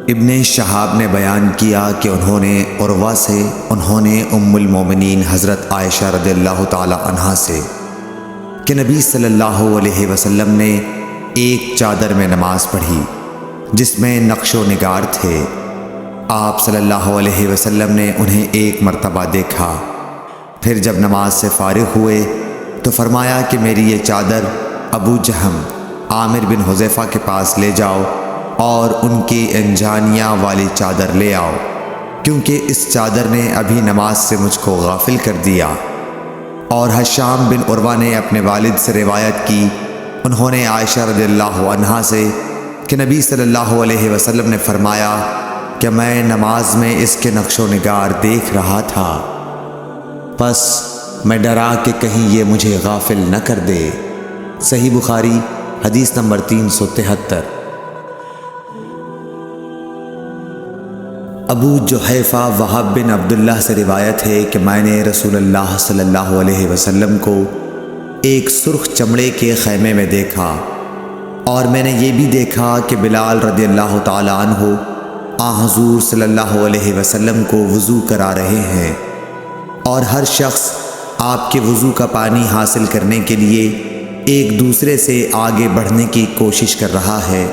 ابن شہاب نے بیان کیا کہ انہوں نے عروہ سے، انہوں نے ام المومنین حضرت عائشہ رضی اللہ تعالی عنہا سے کہ نبی صلی اللہ علیہ وسلم نے ایک چادر میں نماز پڑھی جس میں نقش و نگار تھے۔ آپ صلی اللہ علیہ وسلم نے انہیں ایک مرتبہ دیکھا، پھر جب نماز سے فارغ ہوئے تو فرمایا کہ میری یہ چادر ابو جہم عامر بن حذیفہ کے پاس لے جاؤ اور ان کی انجانیاں والی چادر لے آؤ، کیونکہ اس چادر نے ابھی نماز سے مجھ کو غافل کر دیا۔ اور ہشام بن عروہ نے اپنے والد سے روایت کی، انہوں نے عائشہ رضی اللہ عنہا سے کہ نبی صلی اللہ علیہ وسلم نے فرمایا کہ میں نماز میں اس کے نقش و نگار دیکھ رہا تھا، پس میں ڈرا کہ کہیں یہ مجھے غافل نہ کر دے۔ صحیح بخاری حدیث نمبر 373۔ ابو جحیفہ وہب بن عبداللہ سے روایت ہے کہ میں نے رسول اللہ صلی اللہ علیہ وسلم کو ایک سرخ چمڑے کے خیمے میں دیکھا، اور میں نے یہ بھی دیکھا کہ بلال رضی اللہ تعالی عنہ حضور صلی اللہ علیہ وسلم کو وضو کرا رہے ہیں، اور ہر شخص آپ کے وضو کا پانی حاصل کرنے کے لیے ایک دوسرے سے آگے بڑھنے کی کوشش کر رہا ہے۔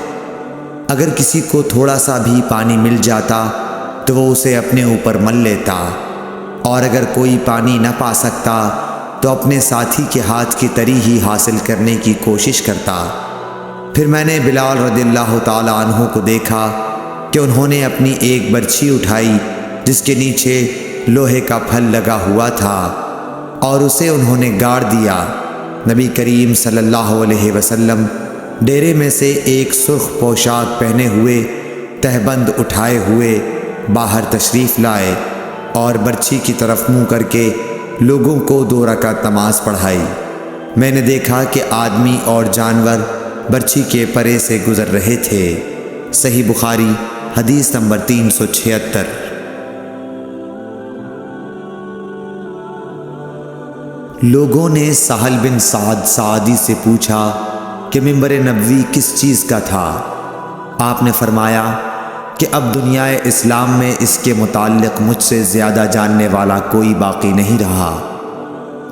اگر کسی کو تھوڑا سا بھی پانی مل جاتا تو وہ اسے اپنے اوپر مل لیتا، اور اگر کوئی پانی نہ پا سکتا تو اپنے ساتھی کے ہاتھ کی تری ہی حاصل کرنے کی کوشش کرتا۔ پھر میں نے بلال رضی اللہ تعالی عنہ کو دیکھا کہ انہوں نے اپنی ایک برچھی اٹھائی جس کے نیچے لوہے کا پھل لگا ہوا تھا، اور اسے انہوں نے گاڑ دیا۔ نبی کریم صلی اللہ علیہ وسلم ڈیرے میں سے ایک سرخ پوشاک پہنے ہوئے تہبند اٹھائے ہوئے باہر تشریف لائے اور برچھی کی طرف منہ کر کے لوگوں کو 2 رکعت نماز پڑھائی۔ میں نے دیکھا کہ آدمی اور جانور برچھی کے پرے سے گزر رہے تھے۔ صحیح بخاری حدیث نمبر 376۔ لوگوں نے سہل بن سعد سعدی سے پوچھا کہ منبر نبوی کس چیز کا تھا؟ آپ نے فرمایا کہ اب دنیا اسلام میں اس کے متعلق مجھ سے زیادہ جاننے والا کوئی باقی نہیں رہا۔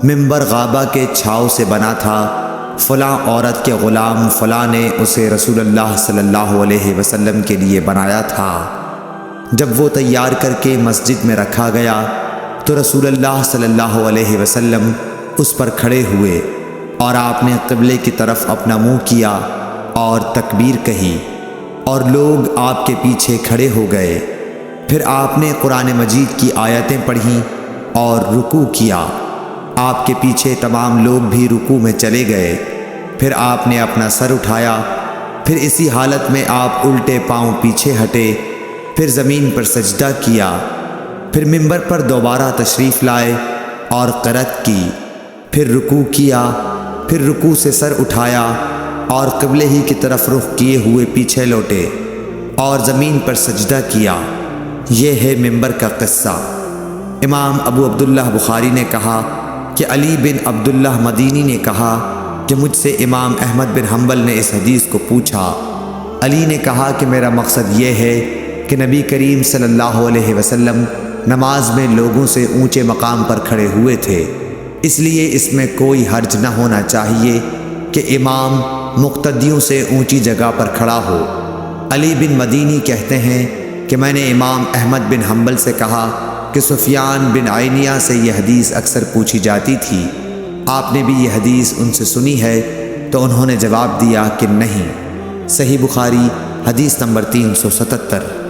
منبر غابہ کے چھاؤ سے بنا تھا، فلاں عورت کے غلام فلاں نے اسے رسول اللہ صلی اللہ علیہ وسلم کے لیے بنایا تھا۔ جب وہ تیار کر کے مسجد میں رکھا گیا تو رسول اللہ صلی اللہ علیہ وسلم اس پر کھڑے ہوئے، اور آپ نے قبلے کی طرف اپنا منہ کیا اور تکبیر کہی، اور لوگ آپ کے پیچھے کھڑے ہو گئے۔ پھر آپ نے قرآن مجید کی آیتیں پڑھیں اور رکوع کیا۔ آپ کے پیچھے تمام لوگ بھی رکوع میں چلے گئے۔ پھر آپ نے اپنا سر اٹھایا، پھر اسی حالت میں آپ الٹے پاؤں پیچھے ہٹے، پھر زمین پر سجدہ کیا، پھر منبر پر دوبارہ تشریف لائے اور قرأت کی، پھر رکوع کیا، پھر رکوع سے سر اٹھایا اور قبلے ہی کی طرف رخ کیے ہوئے پیچھے لوٹے اور زمین پر سجدہ کیا۔ یہ ہے منبر کا قصہ۔ امام ابو عبداللہ بخاری نے کہا کہ علی بن عبداللہ مدینی نے کہا کہ مجھ سے امام احمد بن حنبل نے اس حدیث کو پوچھا۔ علی نے کہا کہ میرا مقصد یہ ہے کہ نبی کریم صلی اللہ علیہ وسلم نماز میں لوگوں سے اونچے مقام پر کھڑے ہوئے تھے، اس لیے اس میں کوئی حرج نہ ہونا چاہیے کہ امام مقتدیوں سے اونچی جگہ پر کھڑا ہو۔ علی بن مدینی کہتے ہیں کہ میں نے امام احمد بن حنبل سے کہا کہ سفیان بن عینیہ سے یہ حدیث اکثر پوچھی جاتی تھی، آپ نے بھی یہ حدیث ان سے سنی ہے؟ تو انہوں نے جواب دیا کہ نہیں۔ صحیح بخاری حدیث نمبر 377۔